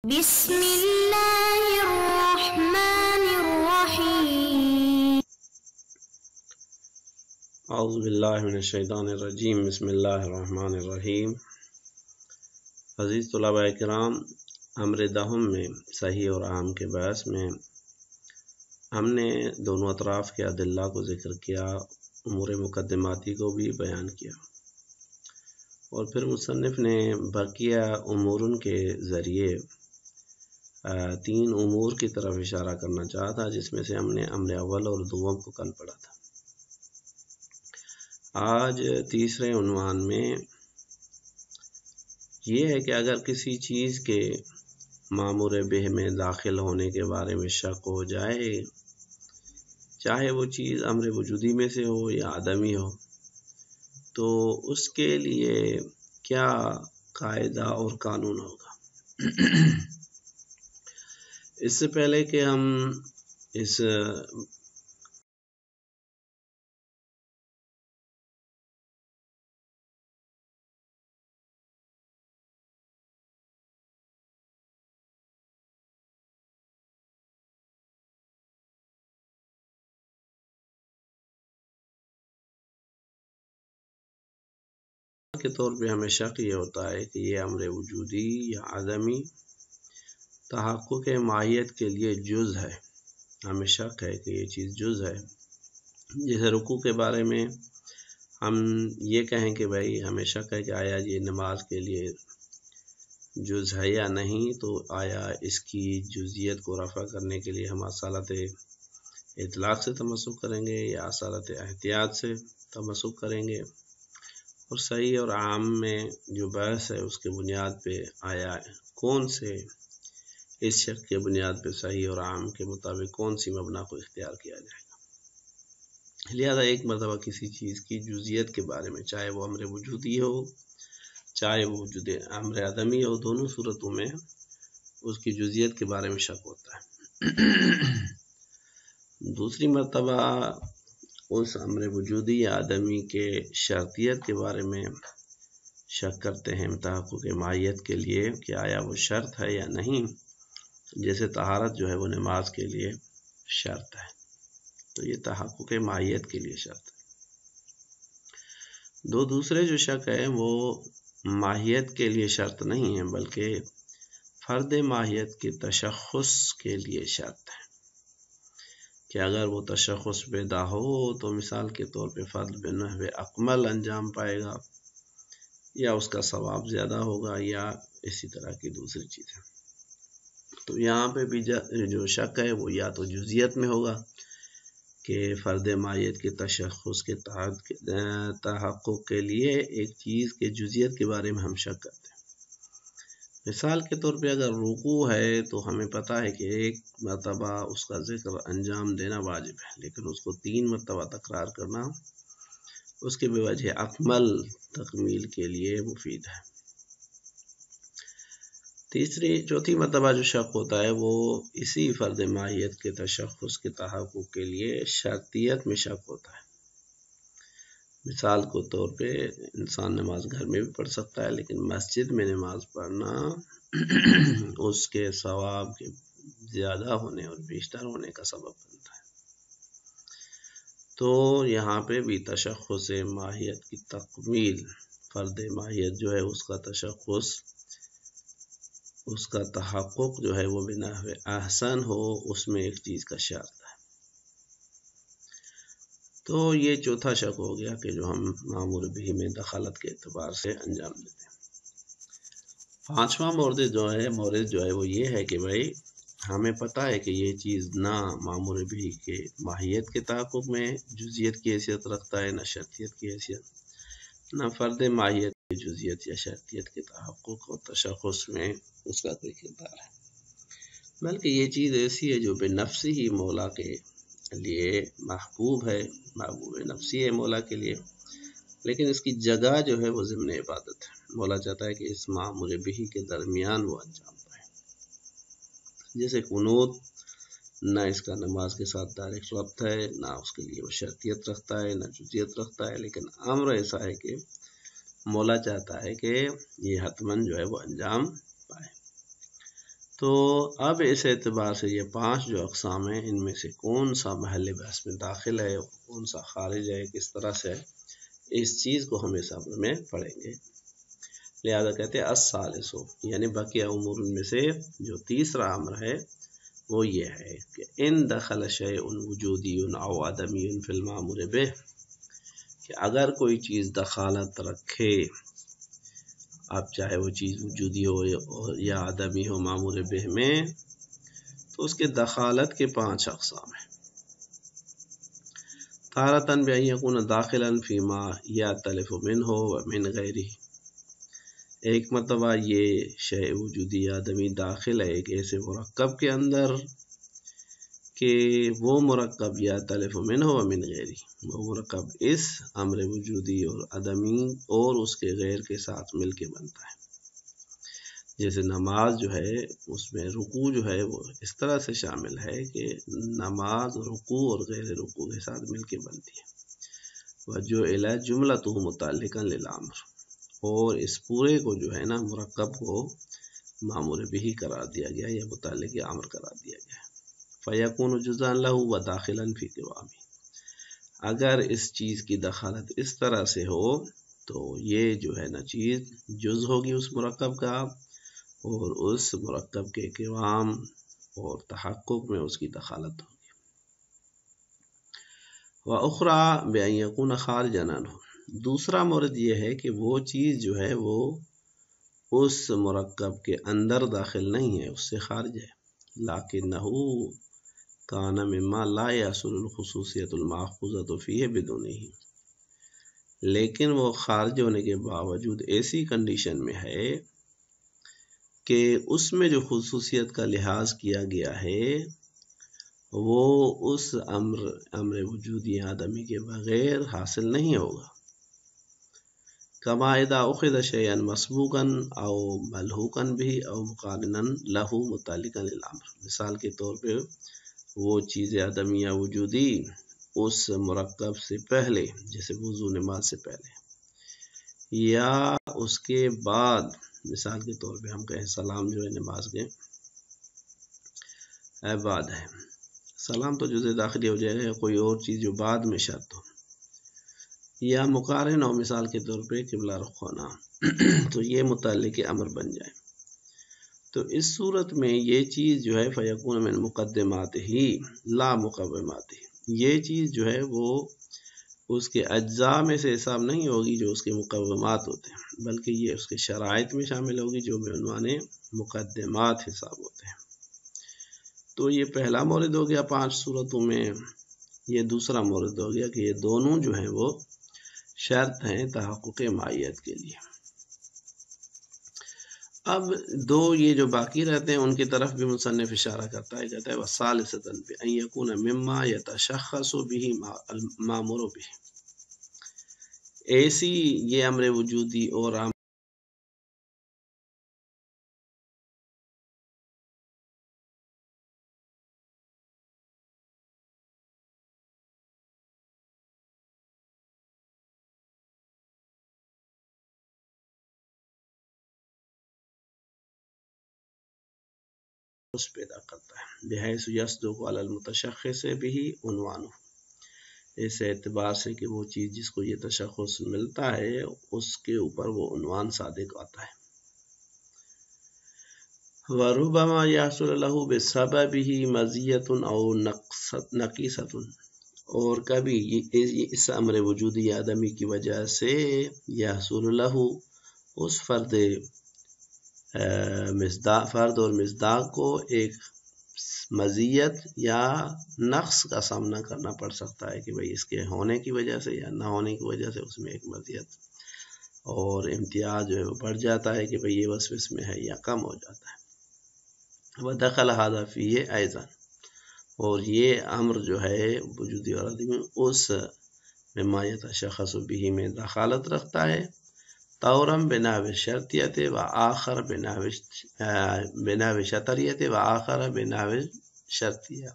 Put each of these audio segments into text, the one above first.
بسم اللہ الرحمن الرحیم اعوذ باللہ من الشیطان الرجیم بسم اللہ الرحمن الرحیم۔ عزیز طلباء کرام، امر دہم میں صحیح اور عام کے بحث میں ہم نے دونوں اطراف کے ادلہ کو ذکر کیا، امور مقدماتی کو بھی بیان کیا، اور پھر مصنف نے بقیہ امور کے ذریعے تین امور کی طرف اشارہ کرنا چاہا تھا، جس میں سے ہم نے امر اول اور دوم کو کل پڑھا تھا۔ آج تیسرے عنوان میں یہ ہے کہ اگر کسی چیز کے مامور بہ میں داخل ہونے کے بارے میں شک ہو جائے، چاہے وہ چیز امر وجودی میں سے ہو یا عدمی ہو، تو اس کے لیے کیا قاعدہ اور قانون ہوگا۔ اس سے پہلے کہ ہم اس کے طور پہ ہمیں شک یہ ہوتا ہے کہ یہ امر وجودی یا عدمی تحقق ماہیت کے لیے جز ہے۔ ہمیں شک ہے کہ یہ چیز جز ہے۔ جیسے رکوع کے بارے میں ہم یہ کہیں کہ بھائی ہمیں شک ہے کہ آیا یہ نماز کے لیے جز ہے یا نہیں، تو آیا اس کی جزیت کو رفع کرنے کے لیے ہم اصالت اطلاق سے تمسک کریں گے یا اصالت احتیاط سے تمسک کریں گے، اور صحیح اور عام میں جو بحث ہے اس کے بنیاد پہ آیا کون سے اس شک کے بنیاد پہ صحیح اور عام کے مطابق کون سی مبنا کو اختیار کیا جائے گا۔ لہذا ایک مرتبہ کسی چیز کی جزیت کے بارے میں، چاہے وہ امر وجودی ہو چاہے وہ امر عدمی ہو، دونوں صورتوں میں اس کی جزیت کے بارے میں شک ہوتا ہے۔ دوسری مرتبہ اس امر وجودی یا عدمی کے شرطیت کے بارے میں شک کرتے ہیں تحقق ماہیت کے لیے کہ آیا وہ شرط ہے یا نہیں، جیسے طہارت جو ہے وہ نماز کے لیے شرط ہے، تو یہ تحقق ماہیت کے لیے شرط ہے۔ دوسرے جو شک ہے وہ ماہیت کے لیے شرط نہیں ہے، بلکہ فرد ماہیت کے تشخص کے لیے شرط ہے، کہ اگر وہ تشخص پیدا ہو تو مثال کے طور پہ فرد بنحو اکمل انجام پائے گا، یا اس کا ثواب زیادہ ہوگا، یا اسی طرح کی دوسری چیزیں۔ تو یہاں پہ بھی جو شک ہے وہ یا تو جزیت میں ہوگا کہ فرد ماہیت کے تشخص کے تحقق کے لیے ایک چیز کے جزیت کے بارے میں ہم شک کرتے ہیں۔ مثال کے طور پہ اگر رکوع ہے تو ہمیں پتہ ہے کہ ایک مرتبہ اس کا ذکر انجام دینا واجب ہے، لیکن اس کو 3 مرتبہ تکرار کرنا اس کے بوجہ اکمل تکمیل کے لیے مفید ہے۔ چوتھی مرتبہ جو شک ہوتا ہے وہ اسی فرد ماہیت کے تشخص کے تحقق کے لیے شرطیت میں شک ہوتا ہے۔ مثال کے طور پہ انسان نماز گھر میں بھی پڑھ سکتا ہے، لیکن مسجد میں نماز پڑھنا اس کے ثواب کے زیادہ ہونے اور بیشتر ہونے کا سبب بنتا ہے۔ تو یہاں پہ بھی تشخص ماہیت کی تکمیل، فرد ماہیت جو ہے اس کا تشخص، اس کا تحقق جو ہے وہ بنحو احسن ہو، اس میں ایک چیز کا شرط ہے۔ تو یہ چوتھا شک ہو گیا کہ جو ہم مامور بھی میں دخالت کے اعتبار سے انجام دیتے ہیں۔ پانچواں مورد جو ہے وہ یہ ہے کہ بھائی ہمیں پتہ ہے کہ یہ چیز نہ مامور بھی کے ماہیت کے تحقق میں جزیت کی حیثیت رکھتا ہے، نہ شرطیت کی حیثیت، نہ فرد ماہیت کی جزیت یا شرطیت کے تحقق اور تشخص میں اس کا کوئی کردار ہے، بلکہ یہ چیز ایسی ہے جو بے نفسی ہی مولا کے لیے محبوب ہے، محبوب نفسی ہے مولا کے لیے، لیکن اس کی جگہ جو ہے وہ ضمن عبادت ہے۔ مولا چاہتا ہے کہ اس معمول بھی کے درمیان وہ انجام پائے، جیسے قنوت نہ اس کا نماز کے ساتھ ڈائریکٹ ربط ہے، نہ اس کے لیے وہ شرطیت رکھتا ہے، نہ جزیت رکھتا ہے، لیکن امر ایسا ہے کہ مولا چاہتا ہے کہ یہ حتماً جو ہے وہ انجام پائے۔ تو اب اس اعتبار سے یہ 5 جو اقسام ہیں ان میں سے کون سا محل بحث میں داخل ہے، کون سا خارج ہے، کس طرح سے ہے، اس چیز کو ہم اس امر میں پڑھیں گے۔ لہذا کہتے ہیں الثالث، یعنی بقیہ امور میں سے جو تیسرا امر ہے وہ یہ ہے کہ ان دخل شیء وجودی او عدمی فی المامور بہ، کہ اگر کوئی چیز دخالت رکھے، اب چاہے وہ چیز وجودی ہو یا عدمی ہو مامور بہ میں، تو اس کے دخالت کے 5 اقسام ہیں۔ تارتاً بأن یکون داخلا فیما یأتلف منہ ومن غیرہ، ایک مرتبہ یہ شیء وجودی یا عدمی داخل ہے ایک ایسے مرکب کے اندر کہ وہ مرکب یأتلف منہ ومن غیرہ، وہ مرکب اس امر وجودی اور عدمی اور اس کے غیر کے ساتھ مل کے بنتا ہے۔ جیسے نماز جو ہے اس میں رکوع جو ہے وہ اس طرح سے شامل ہے کہ نماز رکوع اور غیر رکوع کے ساتھ مل کے بنتی ہے۔ وجعل جملۃ متعلقا للامر، اور اس پورے کو جو ہے نا مرکب کو مامور بہ قرار دیا گیا یا متعلق امر قرار دیا گیا۔ فیکون جزءا لہ وداخلا فی قوامہ، اگر اس چیز کی دخالت اس طرح سے ہو تو یہ جو ہے نا چیز جز ہوگی اس مرکب کا، اور اس مرکب کے قوام اور تحقق میں اس کی دخالت ہوگی۔ وأخرى بأن يكون خارجا عنہ، دوسرا مورد یہ ہے کہ وہ چیز جو ہے وہ اس مرکب کے اندر داخل نہیں ہے، اس سے خارج ہے، لکنہ کان مما لا یحصل الخصوصیۃ المأخوذۃ فیہ بدونہ، لیکن وہ خارج ہونے کے باوجود ایسی کنڈیشن میں ہے کہ اس میں جو خصوصیت کا لحاظ کیا گیا ہے وہ اس امر وجودی آدمی کے بغیر حاصل نہیں ہوگا۔ کما اذا اخذ شیئا مسبوقا او ملحوقا به او مقارنا له متعلقا للامر، مثال کے طور پہ وہ چیز آدمی یا وجودی اس مرکب سے پہلے، جیسے وضو نماز سے پہلے یا اس کے بعد، مثال کے طور پہ ہم کہیں سلام جو ہے نماز کے بعد ہے، سلام تو جزء داخلی ہو جائے گا، کوئی اور چیز جو بعد میں شرط ہو، یا مقارن ہو، مثال کے طور پہ قبلہ رخ ہونا، تو یہ متعلق امر بن جائے۔ تو اس صورت میں یہ چیز جو ہے فیکون من مقدمات ہی لا مقومات ہی، یہ چیز جو ہے وہ اس کے اجزاء میں سے حساب نہیں ہوگی جو اس کے مقومات ہوتے ہیں، بلکہ یہ اس کے شرائط میں شامل ہوگی جو بعنوان مقدمات حساب ہوتے ہیں۔ تو یہ پہلا مورد ہو گیا 5 صورتوں میں، یہ دوسرا مورد ہو گیا کہ یہ دونوں جو ہیں وہ شرط ہیں تحقق مائیت کے لیے۔ اب 2 یہ جو باقی رہتے ہیں ان کی طرف بھی مصنف اشارہ کرتا ہے، کہتا ہے وَثَالِثَةً بِأَن يَكُونَ مِمَّا يَتَشَخَّصُ بِهِ الْمَأْمُورُ بِهِ، ایسی یہ امر وجودی اور اس پیدا کرتا ہے، بحیث یصدق علی المتشخص به عنوانہ، اس اعتبار سے کہ وہ چیز جس کو یہ تشخص ملتا ہے اس کے اوپر وہ عنوان صادق آتا ہے۔ وَرُبَّمَا يَحْصُلُ لَهُ بِسَبَبِهِ مَزِيَّةٌ أَوْ نَقِیصَةٌ، اور کبھی اس امر وجودی آدمی کی وجہ سے یحصل لہ اس فرد اور مصداق کو ایک مزیت یا نقص کا سامنا کرنا پڑ سکتا ہے کہ بھئی اس کے ہونے کی وجہ سے یا نہ ہونے کی وجہ سے اس میں ایک مزیت اور امتیاز جو ہے وہ بڑھ جاتا ہے کہ بھئی یہ وصف اس میں ہے یا کم ہو جاتا ہے۔ وَدَخَلَ هَذَا فِيهِ أَيْضًا، اور یہ امر جو ہے وجودی اور عدمی اس مما یتشخص به میں دخالت رکھتا ہے، طوراً بنحو شرطیت و آخر بنحو شطریت و آخر بنحو شرطیہ،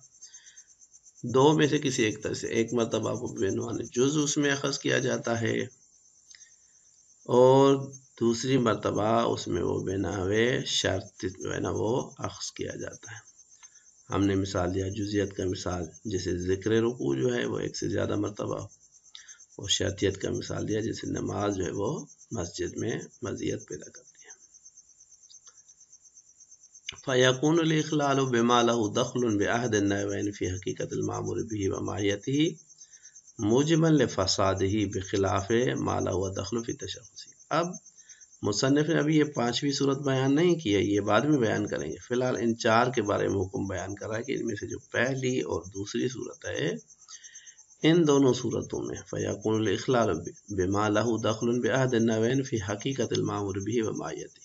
2 میں سے کسی ایک طرح سے، ایک مرتبہ کو بعنوان جز اس میں اخذ کیا جاتا ہے اور دوسری مرتبہ اس میں وہ بناوے شرط جو ہے نا وہ اخذ کیا جاتا ہے۔ ہم نے مثال دیا جزیت کا مثال، جیسے ذکر رکوع جو ہے وہ ایک سے زیادہ مرتبہ، اور شرطیت کا مثال دیا جیسے نماز جو ہے وہ مسجد میں مزیت پیدا کرتی ہے۔ فَيَكُونُ الْإِخْلَالُ بِمَا لَهُ دَخْلٌ بِعَهْدِ النَّائِبَيْنِ فِي حَقِيقَةِ الْمَأْمُورِ بِهِ وَمَاهِيَتِهِ موجباً لِفَسَادِهِ بِخِلَافِ مَا لَهُ دَخْلٌ فِي تَشَخُّصِهِ۔ اب مصنف نے ابھی یہ پانچویں صورت بیان نہیں کی ہے، یہ بعد میں بیان کریں گے۔ فی الحال ان چار کے بارے میں حکم بیان کر رہا ہے کہ ان میں سے جو پہلی اور دوسری صورت ہے، ان دونوں صورتوں میں فَيَكُونُ الْإِخْلَالُ بِمَا لَهُ دَخْلٌ بِعَهْدِ النَّائِبَيْنِ فِي حَقِيقَةِ الْمَأْمُورِ بِهِ وَمَاهِيَتِهِ،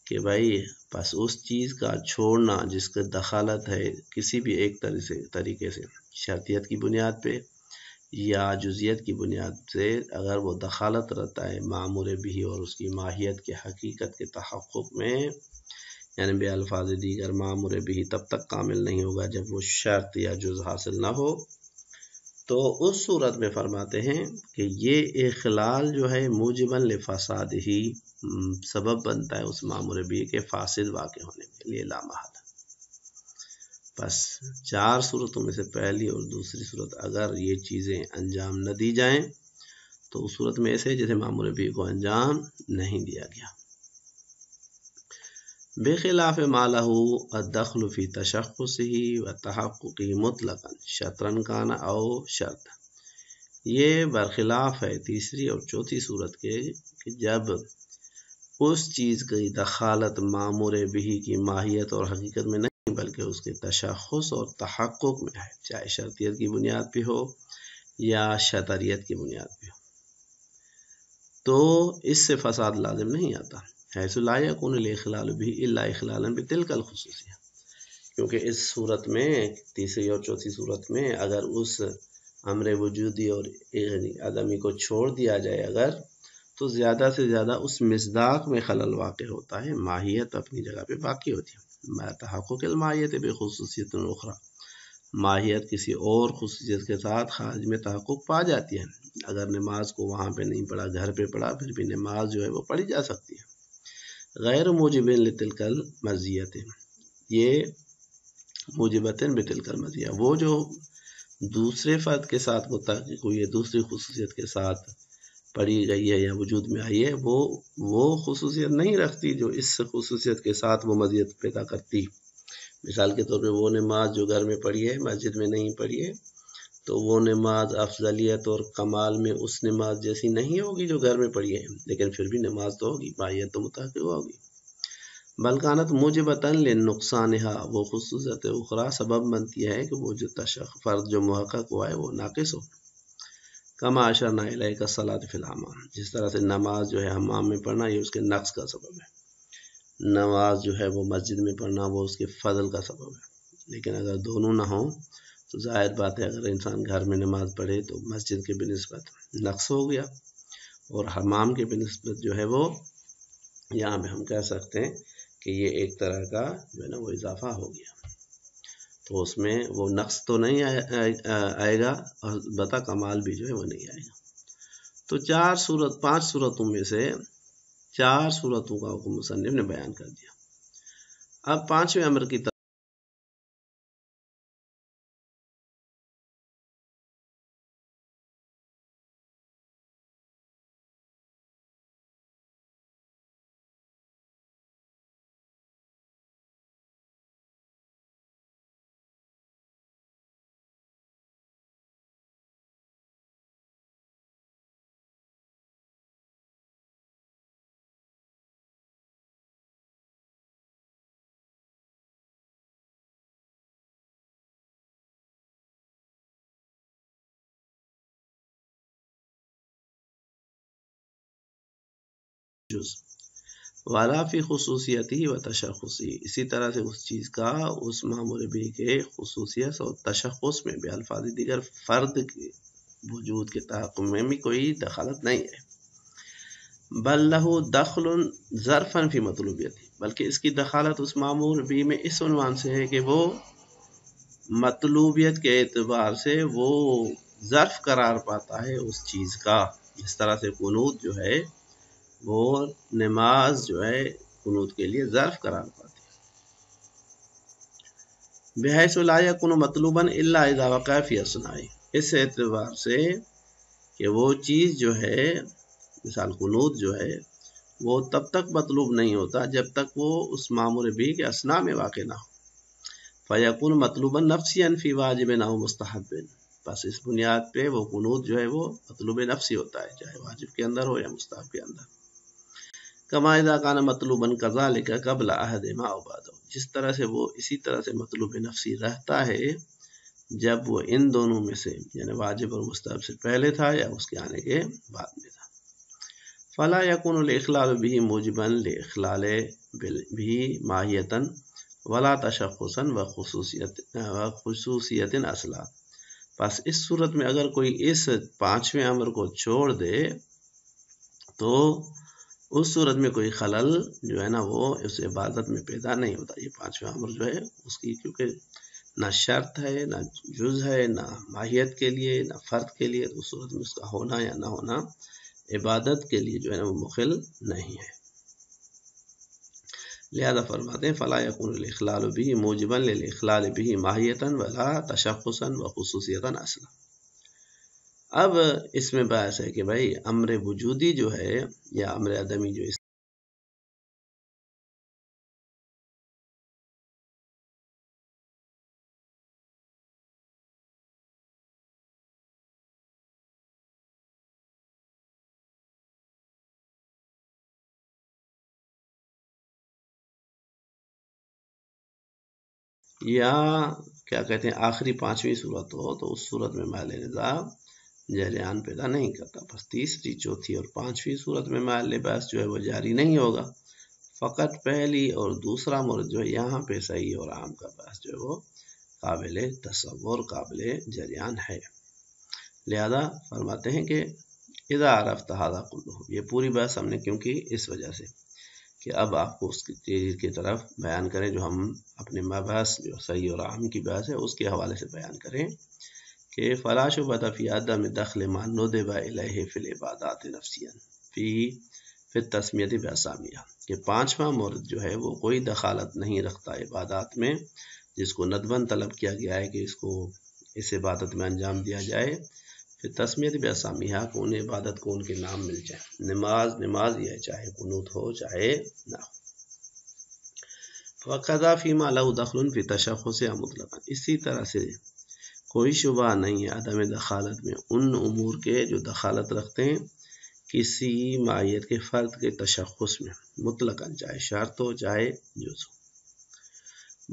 کہ بھائی پس اس چیز کا چھوڑنا جس کا دخالت ہے کسی بھی ایک طریقے سے شرطیت کی بنیاد پہ یا جزیت کی بنیاد سے، اگر وہ دخالت رہتا ہے معمور بھی اور اس کی ماہیت کے حقیقت کے تحقق میں، یعنی بے الفاظ دیگر معمور بھی تب تک کامل نہیں ہوگا جب وہ شرط یا جز حاصل نہ ہو، تو اس صورت میں فرماتے ہیں کہ یہ اخلال جو ہے موجباً لفساد ہی سبب بنتا ہے اس معمور بھی کے فاسد واقع ہونے کے لیے لا محالہ۔ بس چار صورتوں میں سے پہلی اور دوسری صورت اگر یہ چیزیں انجام نہ دی جائیں تو اس صورت میں ایسے جیسے معمول بھی کو انجام نہیں دیا گیا۔ بخلاف ما له الدخل فی تشخصه و تحققه مطلقا شطرن کان او شرط، یہ برخلاف ہے تیسری اور چوتھی صورت کے کہ جب اس چیز کی دخالت معمور بھی کی ماہیت اور حقیقت میں نہیں بلکہ اس کے تشخص اور تحقق میں ہے، چاہے شرطیت کی بنیاد پہ ہو یا شطریت کی بنیاد پہ ہو، تو اس سے فساد لازم نہیں آتا۔ حیث لا یکون الاخلال بھی الا اخلالا بتلک الخصوصیہ، کیونکہ اس صورت میں تیسری اور چوتھی صورت میں اگر اس امر وجودی اور عدمی کو چھوڑ دیا جائے اگر، تو زیادہ سے زیادہ اس مصداق میں خلل واقع ہوتا ہے، ماہیت اپنی جگہ پہ باقی ہوتی ہے۔ تحقق الماہیت بخصوصیت اخرى، ماہیت کسی اور خصوصیت کے ساتھ خارج میں تحقق پا جاتی ہے۔ اگر نماز کو وہاں پہ نہیں پڑھا گھر پہ پڑھا پھر بھی نماز جو ہے وہ پڑھی جا سکتی ہے، غیر موجب لتلک المزیت، یہ موجبۃ بتلک المزیہ، وہ جو دوسرے فرد کے ساتھ متحقق ہوئی ہے، دوسری خصوصیت کے ساتھ پڑھی گئی ہے یا وجود میں آئی ہے، وہ خصوصیت نہیں رکھتی جو اس خصوصیت کے ساتھ وہ مزیت پیدا کرتی۔ مثال کے طور پہ وہ نماز جو گھر میں پڑھی ہے مسجد میں نہیں پڑھی ہے، تو وہ نماز افضلیت اور کمال میں اس نماز جیسی نہیں ہوگی جو گھر میں پڑھی ہے، لیکن پھر بھی نماز تو ہوگی، ماہیت تو متحقق ہوگی۔ بلکانت موجبتاً لنقصانها، وہ خصوصیت اخرى سبب بنتی ہے کہ وہ جو فرض جو محقق ہوا ہے وہ ناقص ہو۔ کما اشرنا الیہ الصلاۃ فی الحمام، جس طرح سے نماز جو ہے حمام میں پڑھنا یہ اس کے نقص کا سبب ہے، نماز جو ہے وہ مسجد میں پڑھنا وہ اس کے فضل کا سبب ہے۔ لیکن اگر دونوں نہ ہوں تو ظاہر بات ہے اگر انسان گھر میں نماز پڑھے تو مسجد کے بنسبت نقص ہو گیا، اور حمام کے بنسبت جو ہے وہ یہاں پہ ہم کہہ سکتے ہیں کہ یہ ایک طرح کا جو ہے نا وہ اضافہ ہو گیا، تو اس میں وہ نقص تو نہیں آئے گا، اور البتہ کمال بھی جو ہے وہ نہیں آئے گا۔ تو پانچ صورتوں میں سے چار صورتوں کا حکم مصنف نے بیان کر دیا۔ اب پانچویں امر کی والا فی خصوصیتی و تشخصی، اسی طرح سے اس چیز کا اس معمول بھی کے خصوصیت اور تشخص میں بے الفاظ دیگر فرد کے وجود کے تحقق میں بھی کوئی دخالت نہیں ہے۔ بل لہ دخل ظرفا فی مطلوبیتی، بلکہ اس کی دخالت اس معمول بھی میں اس عنوان سے ہے کہ وہ مطلوبیت کے اعتبار سے وہ ظرف قرار پاتا ہے اس چیز کا، جس طرح سے قنوت جو ہے وہ نماز جو ہے قنوت کے لیے ظرف قرار پاتی ہے۔ بحیث لا یکن مطلوبا الا اذا وقع فی اثناء، اس اعتبار سے کہ وہ چیز جو ہے مثال قنوت جو ہے وہ تب تک مطلوب نہیں ہوتا جب تک وہ اس معمول بھی کے اثناء میں واقع نہ ہو۔ فیکون مطلوبا نفسیا فی واجب او مستحب، بس اس بنیاد پہ وہ قنوت جو ہے وہ مطلوب نفسی ہوتا ہے، چاہے واجب کے اندر ہو یا مستحب کے اندر۔ کما اذا کان مطلوبا کذالک قبل احدہما او بعدہ، جس طرح سے وہ اسی طرح سے مطلوب نفسی رہتا ہے جب وہ ان دونوں میں سے یعنی واجب اور مستحب سے پہلے تھا یا اس کے آنے کے بعد میں تھا۔ فلا یکون الاخلال به موجبا لاخلال به ماہیتا ولا تشخصا وخصوصیت اصلا، پس اس صورت میں اگر کوئی اس پانچویں امر کو چھوڑ دے تو اس صورت میں کوئی خلل جو ہے نا وہ اس عبادت میں پیدا نہیں ہوتا۔ یہ پانچواں امر جو ہے اس کی کیونکہ نہ شرط ہے، نہ جز ہے، نہ ماہیت کے لیے، نہ فرد کے لیے، اس صورت میں اس کا ہونا یا نہ ہونا عبادت کے لیے جو ہے نا وہ مخل نہیں ہے۔ لہذا فرماتے ہیں فلا یکون الاخلال به موجبا للاخلال به ماہیتا ولا تشخصا وخصوصیتا اصلا۔ اب اس میں بحث ہے کہ بھائی امر وجودی جو ہے یا امر عدمی جو اس یا کیا کہتے ہیں آخری پانچویں صورت ہو تو اس صورت میں محل نزاع جریان پیدا نہیں کرتا، بس تیسری، چوتھی اور پانچویں صورت میں محل بحث جو ہے وہ جاری نہیں ہوگا، فقط پہلی اور دوسرا مورد جو ہے یہاں پہ صحیح اور عام کا بحث جو ہے وہ قابل تصور، قابل جریان ہے۔ لہذا فرماتے ہیں کہ اذا عرفت هذا كله، یہ پوری بحث ہم نے کیوں کی؟ اس وجہ سے کہ اب آپ کو اس کی تیزی کی طرف بیان کریں، جو ہم اپنے مباحث جو صحیح اور عام کی بحث ہے اس کے حوالے سے بیان کریں کہ فلا شبہۃ فی عدم دخل ما ندب الیہ فی العبادات نفسیا فی التسمیۃ باسامیہ، کہ پانچواں مورد جو ہے وہ کوئی دخالت نہیں رکھتا عبادات میں جس کو ندباً طلب کیا گیا ہے کہ اس کو اس عبادت میں انجام دیا جائے، پھر تسمیت باسامیہ کو ان عبادت کو ان کے نام مل جائے، نماز یہ چاہے قنوت ہو چاہے نہ ہو۔ وقضا فیما لہ دخل فی تشخص مطلقا، اسی طرح سے کوئی شبہ نہیں ہے عدم دخالت میں ان امور کے جو دخالت رکھتے ہیں کسی ماہیت کے فرد کے تشخص میں مطلقاً، چاہے شرط ہو چاہے جز ہو۔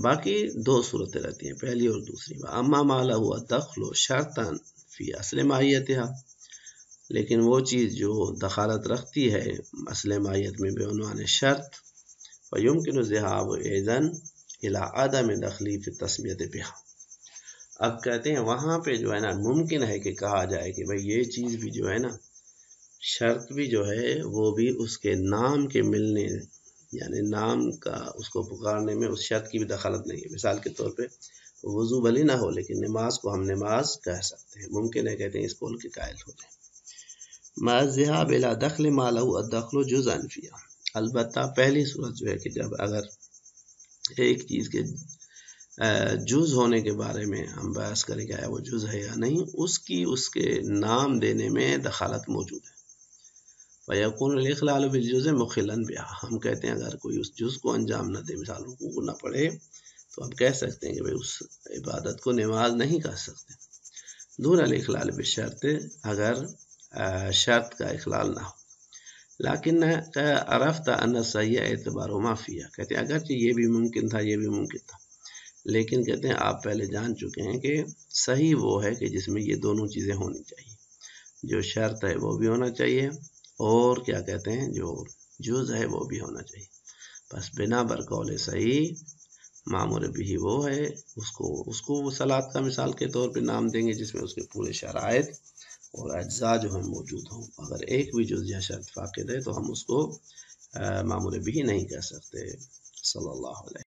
باقی دو صورتیں رہتی ہیں، پہلی اور دوسری۔ اما ما لہ دخل شرطا فی اصل ماہیتها، لیکن وہ چیز جو دخالت رکھتی ہے اصل ماہیت میں بعنوان شرط، فیمکن الذهاب اذن الی عدم دخلی فی التسمیۃ بها، اب کہتے ہیں وہاں پہ جو ہے نا ممکن ہے کہ کہا جائے کہ بھئی یہ چیز بھی جو ہے نا شرط بھی جو ہے وہ بھی اس کے نام کے ملنے یعنی نام کا اس کو پکارنے میں اس شرط کی بھی دخالت نہیں ہے۔ مثال کے طور پہ وضو بھلی نہ ہو لیکن نماز کو ہم نماز کہہ سکتے ہیں، ممکن ہے کہتے ہیں اس قول کے قائل ہو جائیں۔ مع الذهاب الى دخل ما له الدخل جزءا فيها، البتہ پہلی صورت جو ہے کہ جب اگر ایک چیز کے جز ہونے کے بارے میں ہم بحث کریں کہ وہ جز ہے یا نہیں، اس کے نام دینے میں دخالت موجود ہے۔ وَيَكُونُ الْإِخْلَالُ بِالْجُزْءِ مُخِلًّا بِهَا، ہم کہتے ہیں اگر کوئی اس جز کو انجام نہ دے، مثال رکوع کو نہ پڑھے، تو ہم کہہ سکتے ہیں کہ بھئی اس عبادت کو نماز نہیں کہہ سکتے۔ دون الاخلال بالشرط، اگر شرط کا اخلال نہ ہو۔ لیکن عرفت ان الصحیح اعتبارهما فیہ، کہتے ہیں اگرچہ یہ بھی ممکن تھا یہ بھی ممکن تھا، لیکن کہتے ہیں آپ پہلے جان چکے ہیں کہ صحیح وہ ہے کہ جس میں یہ دونوں چیزیں ہونی چاہیے، جو شرط ہے وہ بھی ہونا چاہیے اور کیا کہتے ہیں جو جز ہے وہ بھی ہونا چاہیے۔ بس بنا بر قول صحیح معمول بھی وہ ہے، اس کو وہ صلاۃ کا مثال کے طور پہ نام دیں گے جس میں اس کے پورے شرائط اور اجزاء جو ہیں موجود ہوں۔ اگر ایک بھی جز یا شرط فاقد ہے تو ہم اس کو معمول بھی نہیں کہہ سکتے۔ صلی اللہ علیہ